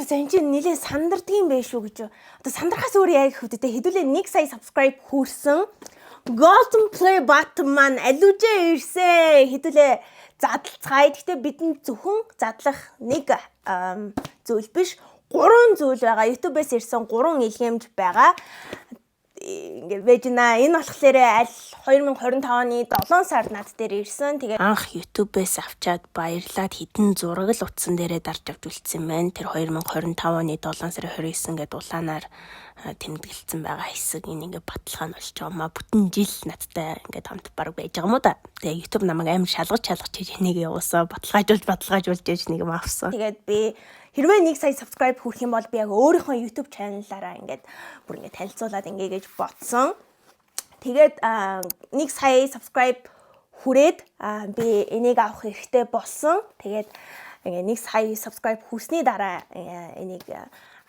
за энэ чинь нэлээд сандардаг юм байх шүү гэж. Одоо сандрахаас өөр яг хөдөлтэй хэдүүлээ 1 сая subscribe хүрсэн. Golden play button маань алужаа ирсэн. Хэдүүлээ задлцгаая. Гэхдээ бидэнд зөвхөн задлах нэг зүйл биш. 3 зүйл байгаа. YouTube-ээс ирсэн 3 илгээмж байгаа. Ингээд вэжна энэ болохоор аль 2025 оны 7 сард над дээр ирсэн. Тэгээ анх YouTube-ээс авчаад баярлаад хідэн зураг л утсан дээрээ дарж авч үлдсэн байна. Тэр 2025 оны 7 сарын 29 гээд улаанаар тэмдэглэсэн байгаа хэсэг энэ ингээд баталгаа нь болж байгаа маа. Бүтэн жил надтай ингээд хамт баг байж байгаа юм уу да. Тэгээ YouTube намайг амар шалгаж хийж энийг явуулсан. Баталгаажуулж ээж нэг юм авсан. Тэгээд би хэрвээ 1 сая subscribe хүрэх юм бол би яг өөрийнхөө YouTube channel-аараа ингээд бүр ингээд танилцуулаад ингээд бодсон. Тэгээд 1 сая subscribe хүрээд би энийг авах хэрэгтэй болсон. Тэгээд ингээд 1 сая subscribe хүрсний дараа энийг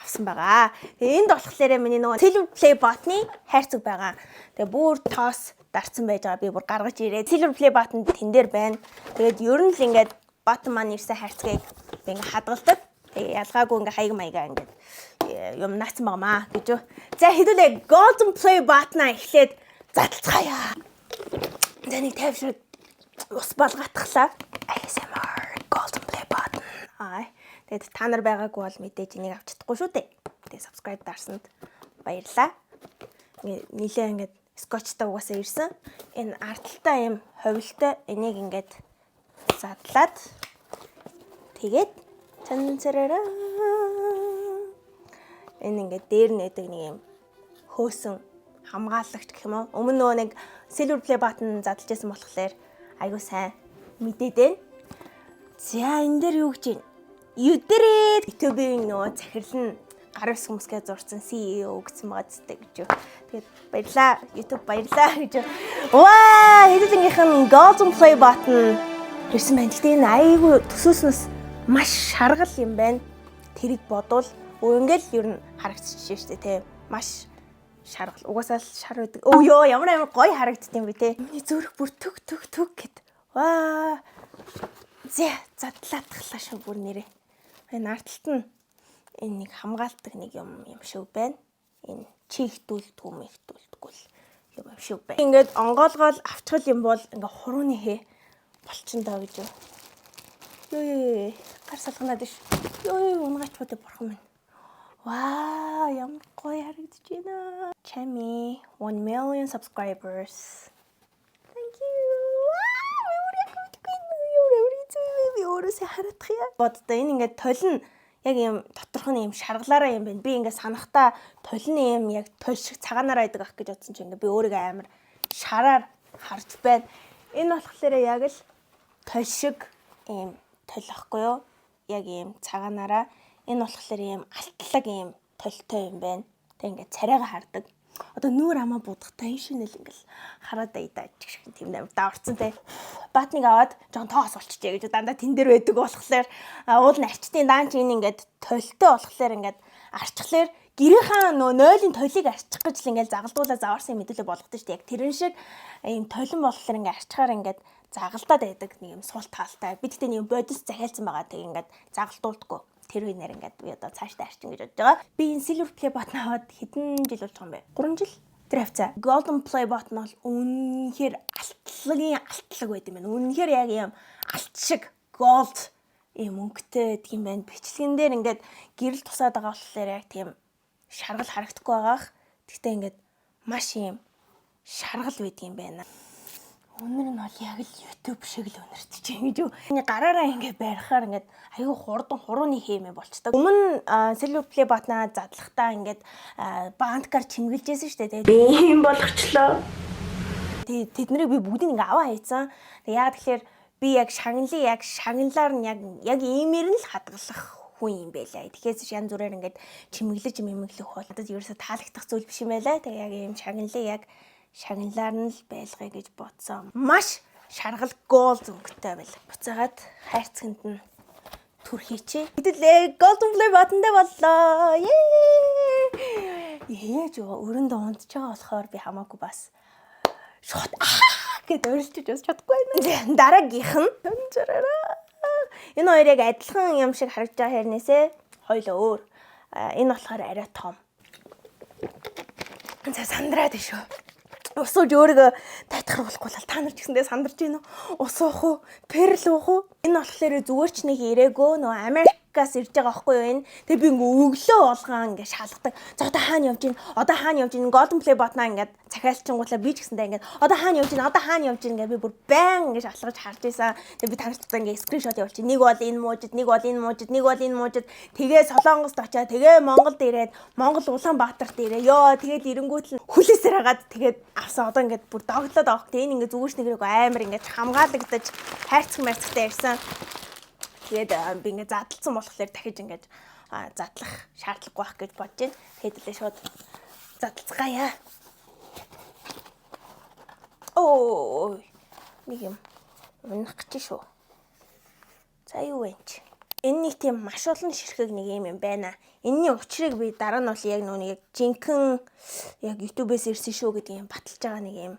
авсан байгаа. Тэгээд энд болохоор миний нөгөө Silver Play button-ы хайрцаг байгаа. Тэгээд бүр тоос дарцсан байж байгаа. Би бүр гаргаж ирээд Silver Play button тэн дээр байна. Тэгээд ер нь л ингээд button маань ирсэн хайрцгийг би ингээд хадгалдаг. Ялгаагүй ингээ хаяг маягаа ингээд юм наацсан багмаа гэж. За хэдүүлээ Golden Play button-а эхлээд задлцгаая. За нэг тайвшраад ус болгоотглаа. ASMR Golden Play button. Тэгээд та нар байгаагүй бол мэдээж энийг авч чадахгүй шүү дээ. Тэгээд subscribe дарсанд баярлалаа. Нилээ ингээд скотчтай угаасаа ирсэн. Энэ арталтай юм ховлтой энийг ингээд задлаад тэгээд цанцараа энэ ингээд дээр нэдэг нэг юм хөөсөн хамгаалагч гэх юм уу. Өмнө нөгөө нэг Silver Play button задлж байсан болохоор айгуу сайн мэдээд байна. За энэ дээр юу гэж байна? YouTube-ийн нөгөө захирал нь гар ус хүмүүсгээ зурсан CEO гэсэн байгаа зүтэй гэж. Тэгээд баярлаа. YouTube баярлаа гэж. Ваа, хэдүүлгийнх нь Golden Play button ирсэн байна. Гэхдээ энэ айгуу төсөөснөөс маш шаргал юм байна. Тэрийг бодвол ингээл ер нь харагдчихжээ шүү дээ, тий. Маш шаргал. Угаасаа л шар байдаг. Өө ёо, ямар гоё харагддсан бэ, тий. Миний зүрх бүр төг гэд. Ваа. Задлаатглаа шүү бүр нэрээ. Энэ арталт нь энэ нэг хамгаалдаг нэг юм шүү байна. Энэ чихдүүлдэггүй мэхдүүлдэггүй юм шүү байна. Ингээд онгоолгоол авчгал юм бол ингээ хурууны хэ болчихно гэж юу. Ёо гар салганаад ш. Ёо унгачууд бурхан минь. Ваа, ямар гоё харагдаж байна. Chami 1 million subscribers. Thank you. Өөрөөсөө хараадах яа. Боддоо энэ ингээд толин яг юм доторх нь юм шаргалаараа юм байна. Би ингээд санахтаа толины юм яг толь шиг цагаанаараа байдаг ах гэж бодсон чинь ингээд би өөрийгөө амар шараар харж байна. Энэ болохоор яг л толь шиг юм толь ахгүй юу? Яг юм цагаанаараа энэ болохоор юм алтлаг юм толтой юм байна. Тэг ингээд царайгаа хардаг. Одоо нүүр амаа будахтай энэ шинэл ингээл хараад айдаа шиг тийм амар даварцсан те. Батныг аваад жоон тоос болчихжээ гэж дандаа тэн дээр байдаг болохоор уул нь арчтын даан чинь ингээд толтой болохоор ингээд арчхлаар гэрийнхаа нөө нойлын толийг арчих гэж л ингээд загалдуулаа заварсан мэдүүлээ болгодог шүү дээ. Яг тэрэн шиг ийм толин болохоор ингээд арчхаар ингээд загалдаад байдаг нэг юм сул таалтай. Би тэгтээ нэг бодис захиалсан байгаа. Тэг ингээд загалдуулдаггүй. Тэр үеэр ингээд би одоо цаашдаа арчин гэж бодож байгаа. Би энэ Silver Play button аваад хэдэн жил болж байгаа юм бэ? 3 жил. Тэр хавцаа. Golden Play button бол үнэхээр алтлаг байт юм байна. Үнэхээр яг юм алт шиг gold юм өнгөтэй тийм байна. Бичлэгэн дээр ингээд гэрэл тусаад байгаа болохоор яг тийм шаргал харагдахгүй байгаах. Тэгтээ ингээд маш юм шаргал байт юм байна. Өнөр нь бол яг л YouTube шиг л өнөртөж ингэж юу. Энэ гараараа ингээд барихаар ингээд аюу хурууны хэмээ болчдаг. Өмнө Silver Play button-аа задлахтаа ингээд банткаар чимгэлжсэн шүү дээ. Тийм болгочлоо. Тэднийг би бүгдийг ингээд аваа хийцэн. Яг тэгэхээр би яг шагналаар нь яг иймэр нь л хадгалах хүн юм байлаа. Тэгэхээс янз бүрээр ингээд чимэглэж мэмэглэх бол надад ерөөсө таалагдах зүйл биш юм байлаа. Тэгээ яг ийм шагналаар нь л байлгая гэж бодсон. Маш шаргал гол зөнгөтэй байл. Буцаагаад хайрцагт нь түр хийчээ. Хэдүүлээ Golden Play button-д боллоо. Ээж өрөндөө унтж байгаа болохоор би хамаагүй бас шот гэд өөрчлөж чадахгүй байна. Дараагийнх нь энэ хоёр яг адилхан юм шиг харагдаж байгаа хэрнээсээ Хоёлоо өөр. Энэ болохоор арай том. За сандраад шүү. Ус ууж өөрийгөө тайтгах болохгүй л та нар ч гэсэндээ сандарч гинөө. Ус уух уу? Перл уух уу? Энэ болохоор зүгээр ч нэг ирээгөө нөө Америкаас ирж байгаа байхгүй юу энэ. Тэгээ би ингээ өглөө болгоо ингээ шалгадаг. За одоо хаана явж гин? Одоо хаана явж гин? Golden Play ботнаа ингээ захиалчингуудлаа би ч гэсэндээ ингээ одоо хаана явж гин? Одоо хаана явж гин ингээ би бүр байн ингээ шалгаж харж ийсэн. Тэгээ би танарт одоо ингээ скриншот явуулчих. Нэг бол энэ муужид, нэг бол энэ муужид, нэг бол энэ муужид. Тэгээ Солонгост очиад тэгээ Монголд ирээд Монгол Улаанбаатарт ирээ. Ёо тэгээд ирэнгүүт л хүлээсээр хагаад тэгээд авсан одоо ингээ бүр догтлоод авах. Тэгээ энэ ингээ зүгүүш нэгрэг амар ингээ хамгаалагдаж хайрцаг марцагтай ярьсан. Тэгээд би ингээ задлцсан болохоор дахиж ингээ задлах шаардлагагүй байх гэж бодож байна. Тэгээд л шууд задлцгаая. Оо нэг юм унах гэж шүү. За юу вэ чи? Энэ нэг тийм маш олон ширхэг нэг юм байна. Энийний учрыг би дараа нь бол яг нүг жинхэнэ яг YouTube-ээс ирсэн шүү гэдэг юм баталж байгаа нэг юм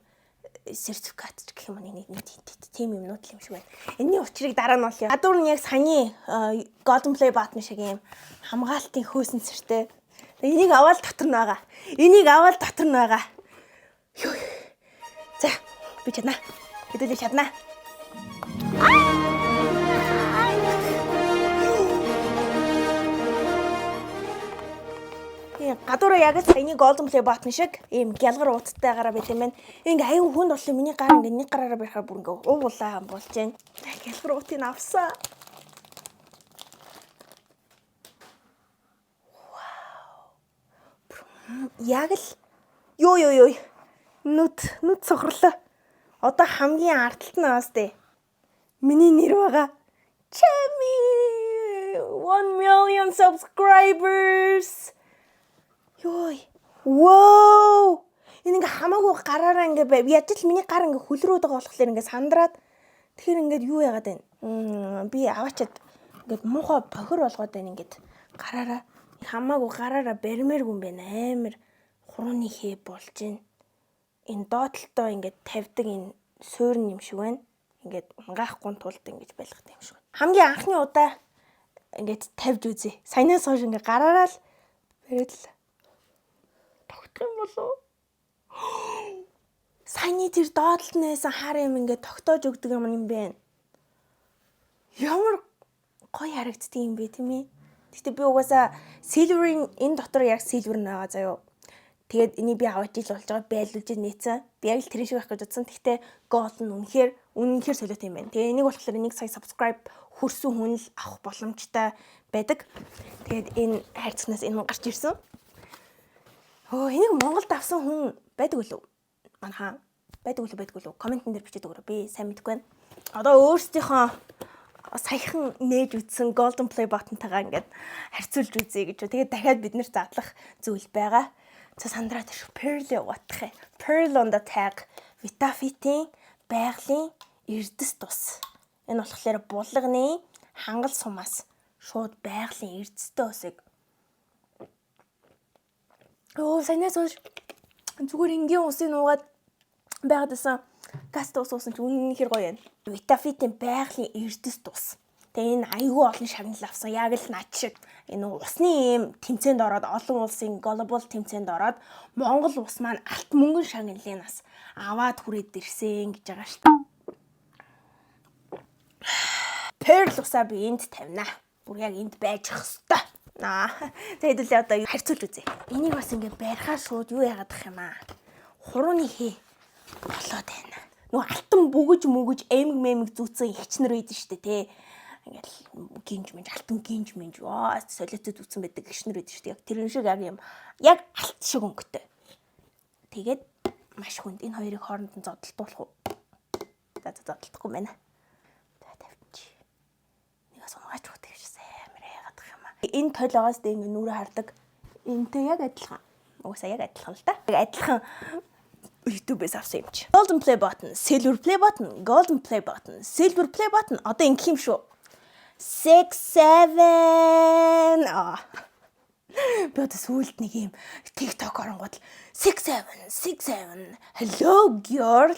сертификат ч гэх юм нэг тийм юмнууд л юм шиг байна. Энийний учрыг дараа нь бол гадуур нь яг саяны Golden Play button шиг юм хамгаалтын хөөсөн цэртэй. Энийг аваад дотор нь байгаа. Энийг аваад дотор нь байгаа. За би чадна. Хэдүүлээ чадна. Гадуур яг саяны Golden Play button шиг ийм гялгар ууттайгаараа байт юм байна. Ингээ аюу хүнд боллоо миний гар ингээ нэг гараараа барихаар бүр ингээ уугуулаа болж байна. Гялгар уутыг авсан. Вау. Яг л ёо. Нүд сохрлоо. Одоо хамгийн ардталт нь аастай. Миний нэр байгаа. Chami 1 million subscribers. Йой. Вау! Энэ ингээ хамаагүй гараараа ингээ яаж л миний гар ингээ хөлрөөд байгаа болохоор ингээ сандраад тэгэхээр ингээд юу яагаад байна? Би аваачаад ингээд муухай бохор болгоод байна ингээд гараараа хамаагүй гараараа баримээргүй юм байна. Амар хурууны хээ болж байна. Энэ доотлолтоо ингээд тавьдаг энэ суурин юм шиг байна. Ингээд унгаахгүй тулд ингэж байлгах юм шиг. Хамгийн анхны удаа ингээд тавьж үзье. Саянаас хойш ингээ гараараа л бариад л юм болоо. Саяны тэр доотлолтнээсэн хар юм ингээд тогтоож өгдөг юм байна. Ямар гоё харагддаг юм бэ тийм ээ. Гэтэ би угаасаа silver-ийн энэ дотор яг silver байгаа заяо. Тэгээд энийг би аваад ил болж байгаа байлуулж нээсэн. Би яг л тэр шиг байх гэж бодсон. Гэтэ gold нь үнэнхээр солиотой юм байна. Тэгээ энийг болохоор энийг сая subscribe хүрсэн хүн л авах боломжтой байдаг. Тэгээд энэ хайрцагнаас энэ гарч ирсэн. Энийг Монголд авсан хүн байдаг үлээ. Манайхаа байдаг үлээ. Комментэн дээр бичээд өгөөрэй. Би сайн мэдэхгүй байна. Одоо өөрсдийнхөө саяхан нээж үтсэн Golden Play button-тайгаа ингээд харьцуулж үзье гэж. Тэгээд дахиад бид нэр задлах зүйл байгаа. За сандраад шүү. Pearl яваадах. Pearl on the tag. Vitafit-ийн байгалийн эрдэс тус. Энэ болохоор булганы хангал сумаас шууд байгалийн эрдэстэй усыг саянаас хойш зүгээр энгийн усыг нуугаад байгаад байсан гаст ус уусан ч үнэнхээр гоё байна. Vitafit-ийн байгалийн эрдэс тус. Тэгээ энэ аюу олон шагнал авсан. Яг л над шиг энэ усны ийм тэмцээнд ороод олон улсын глобал тэмцээнд ороод Монгол ус маань алт мөнгөн шагналын нас аваад хүрээд ирсэн гэж байгаа шүү дээ. Pearl усаа би энд тавина. Бүр яг энд байж хэвээр. Тэгээд л одоо харьцуулж үзье. Энийг бас ингээ барихаа шууд юу яагаад ах юм аа. Хурууны хээ болоод байна. Нөгөө алтан бүгэж эмэг зүүцэн ихчнэр үйдэн штэ тий. Ингээл алтан гинж минж солиоцод үтсэн байдаг ихчнэр үйдэн штэ. Яг тэрэн шиг яг юм. Яг алт шиг өнгөтэй. Тэгээд маш хүнд энэ хоёрыг хооронд нь зодтолдуулах уу? За зодтолдохгүй байна. За тавьчих. Нэгээс унгаач хөтэй гэж амар яагаад ах юм аа. Энэ толгоос дэ ингээ нүрэ хардаг. Энтэй яг адилхан. Угсаа яг адилхан л та. Яг адилхан YouTube-ээс авсан юм чи. Golden Play button, Silver Play button, Golden Play button, Silver Play button. Одоо ингэх юм шүү. 6 7 Би одоо сүүлд нэг юм TikTok оронгууд 6 7 Hello girl.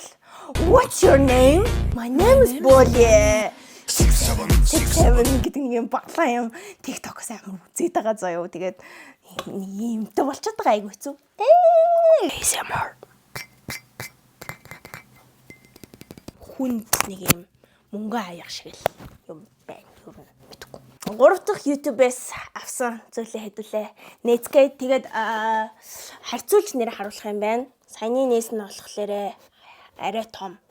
What's your name? My name is Bolly. 6-7 гэдэг нэг юм баглаа юм TikTok-ос амар үзээд байгаа заяа. Тэгээд юмтай болчиход байгаа айгу хэцүү. ASMR. Хүн нэг юм мөнгө аяах шиг л юм байна. Юу мэдгүй. 3 дахь YouTube-ээс авсан зүйлээ хэдүүлээ. Netscape тэгээд харьцуулж нэр харуулах юм байна. Саяны нээс нь болохоор арай том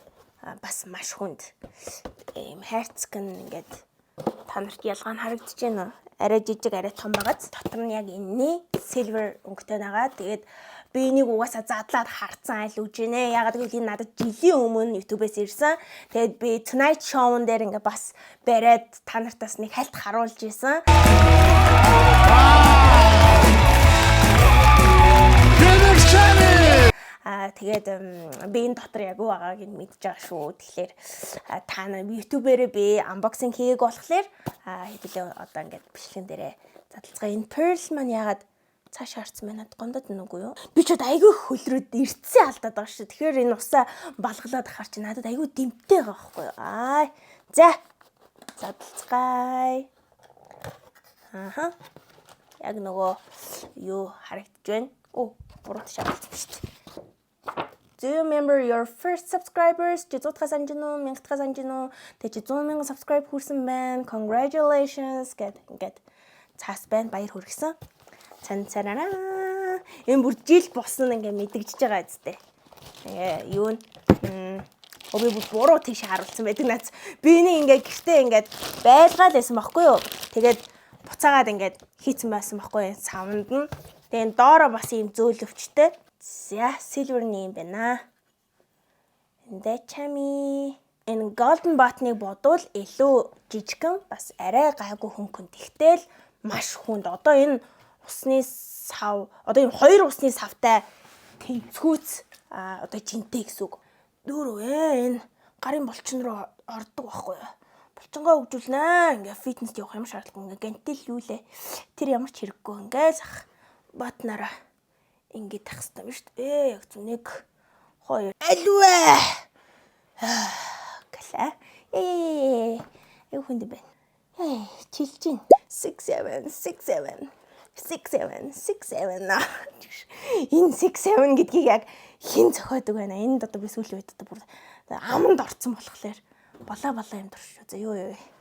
бас маш хүнд. Ийм хайрцаг нь ингээд та нарт ялгаа нь харагдаж байна уу? Арай жижиг арай том байгааз дотор нь яг энэний silver өнгөтэй байгаа. Тэгээд би энийг угаасаа задлаад харцсан айл үж гинэ. Ягаад гэвэл энэ надад жилийн өмнө YouTube-ээс ирсэн. Тэгээд би Tonight Show-н дээр ингээ бас бариад та нартаас нэг хальт харуулж исэн. Тэгээд би энэ дотор яг юу байгааг нь мэдж байгаа шүү. Тэгэхээр та нар YouTube-ээрээ би unboxing хийгээг болохоор хэдүүлээ одоо ингээд бичлэгэн дээрээ задлацгаа. Энэ pearl маань ягаад цааш харцсан байна гондод нүггүй юу? Би ч айгүй хөлрөөд эртсэн алдаад байгаа шүү. Тэгэхээр энэ усаа балгалаад ахаар чи надад айгүй дэмтэй байгаа байхгүй юу? За. Задлацгаая. Яг нөгөө юу харагдаж байна? Буруу шаардсан шүү дээ. Do you remember your first subscribers? Чи 100-аас анжин уу, 1000-аас анжин уу? Тэ чи 100,000 subscribe хүрсэн байна. Congratulations гэд цаас байна. Баяр хүргэсэн. Цанцараа. Энэ бүр жил болсон ингээ мэдэгдэж байгаа зү. Юу н би буруу тийш харуулсан байдаг наац. Би энийг ингээ гэртээ ингээ байлгаад байсан байхгүй юу? Тэгээд буцаагаад ингээ хийцэн байсан байхгүй юу? Савнд нь. Тэгээд доороо бас ийм зөөлөвчтэй. За, silver-ний юм байна. Эндээ чами. Энэ golden button-ыг бодвол илүү жижигхэн бас арай гайгүй хөнгөн. Тэгтэл маш хүнд. Одоо энэ усны сав, одоо энэ 2 усны савтай тэнцвүүц одоо жинтэй гэсэн үг. Дөрөв энэ гарын булчин руу ордог байхгүй юу? Булчингоо хөгжүүлнэ. Ингээ фитнес явах юм шаардлагагүй. Ингээ гантел юу лээ. Тэр ямар ч хэрэггүй. Ингээл ах батнараа ингээд тах хэрэгтэй юм шүү дээ. Яг зөв 1 2 аливаа. Гэлээ. Юу хүнд бэ? Чилж гин. 6 7 Энэ 6 7 гэдгийг яг хэн зохиодог байна? Энд одоо би сүүлийн үед одоо бүр аманд орцсон болохоор болоо юм дурш шүү. За юу.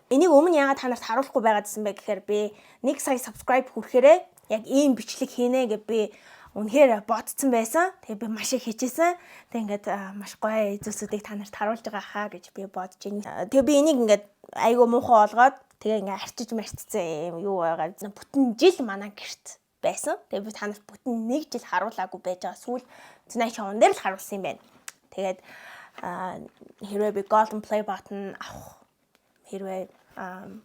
Энийг өмнө яагаад та нарт харуулахгүй байгаад гэсэн бэ гэхээр би 1 сая subscribe хүрэхээрээ яг ийм бичлэг хийнэ гэж би үнэхээр бодсон байсан. Тэгээ би маш их хичээсэн. Тэгээ ингээд маш гоё зүйлсүүдийг та нарт харуулж байгаа хаа гэж би бодож байна. Тэгээ би энийг ингээд айгүй муухай олгоод тэгээ ингээд арчиж марцсан юм юу байгаа. Бүтэн жил манай гэрт байсан. Тэгээ би та нарт бүтэн 1 жил харуулаагүй байж байгаа. Сүүл Tonight Show-н дээр л харуулсан юм байна. Тэгээд хэрвээ би golden play button авах хэрвээ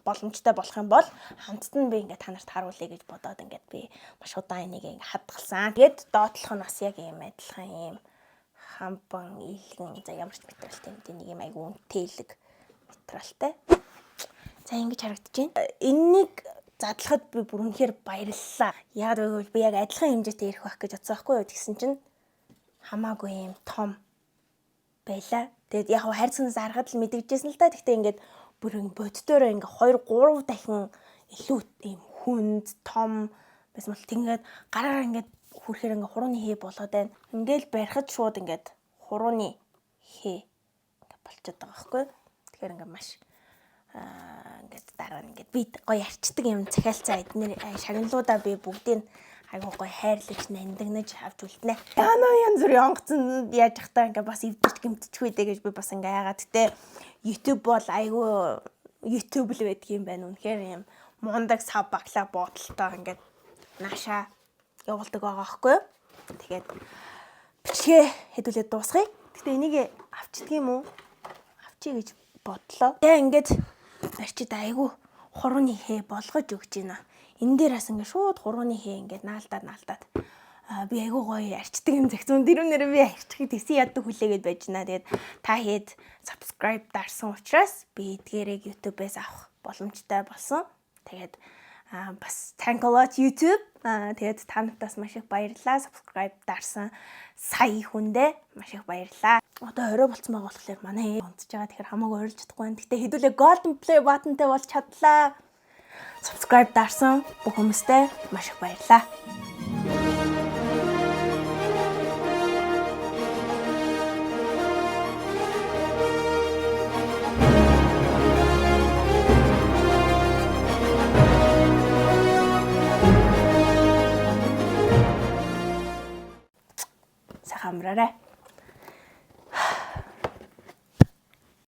боломжтой болох юм бол хамтд нь би ингээд та нарт харуулъя гэж бодоод ингээд би маш удаан энийг ингээд хадгалсан. Тэгээд доотлох нь бас яг ийм адилхан ийм хамбан илгэн за ямар ч материалтай нэг юм айгүй үнэтэйлэг материалтай. За ингэж харагдаж байна. Энэнийг задлахад би бүр үнэхээр баярлалаа. Яг гэвэл би яг адилхан хэмжээтэй ирэх байх гэж бодсон байхгүй юу? Тэгсэн чинь хамаагүй ийм том байла. Тэгээд яг хайрцагнаас харахад л мэдэгдчихсэн л та. Гэхдээ ингээд бүр боддороо ингээ 2-3 дахин илүү ийм хүнд том байсан бол тэгээд гараараа ингээд хүрэхээр ингээ хурууны хээ болоод байна. Ингээл барихад шууд ингээд хурууны хээ ингээ болчиход байгаа байхгүй. Тэгэхээр ингээ маш ингээд дараа нь ингээд би гоё арчдаг юм захиалцаа эдгээр шагналуудаа би бүгдийг айгуу гоё хайрлаж нандинаж авч үлднэ. Яна янз бүрийн онгоцон яаж захтаа ингээ бас эвдэрч гэмтчих үедээ гэж би бас ингээ яагаад гэтээ YouTube бол айгүй YouTube л байдаг юм байна. Үнэхээр юм мундаг сав баглаа бодолтой ингээд наашаа явуулдаг байгаа байхгүй юу? Тэгээд бичгээ хэдүүлээд дуусгая. Гэтэ энийг авчдаг юм уу? Авчий гэж бодлоо. Тэгээ ингээд арчид айгүй хурууны хээ болгож өгч байна. Энэ дээр бас ингээд шууд хурууны хээ ингээд наалдаад би айгүй гоё арчдаг юм зэгцүүн дэрүүнээрээ би арчихыг тэгсэн яддаг хүлээгээд байж байна. Тэгээд та хэд subscribe дарсан учраас би эдгээрийг YouTube-ээс авах боломжтой болсон. Тэгээд бас thank you a lot YouTube. Тэгээд та нартаас маш их баярлалаа. Subscribe дарсан сая хүндээ маш их баярлалаа. Одоо орой болцсон байгаа болохоор манай унтж байгаа. Тэгэхээр хамаагүй орилж чадахгүй байна. Гэтэ хэдүүлээ golden play button-тэй болж чадлаа. Subscribe дарсан бүх хүмүүстээ маш их баярлалаа. Сайхан амраарай.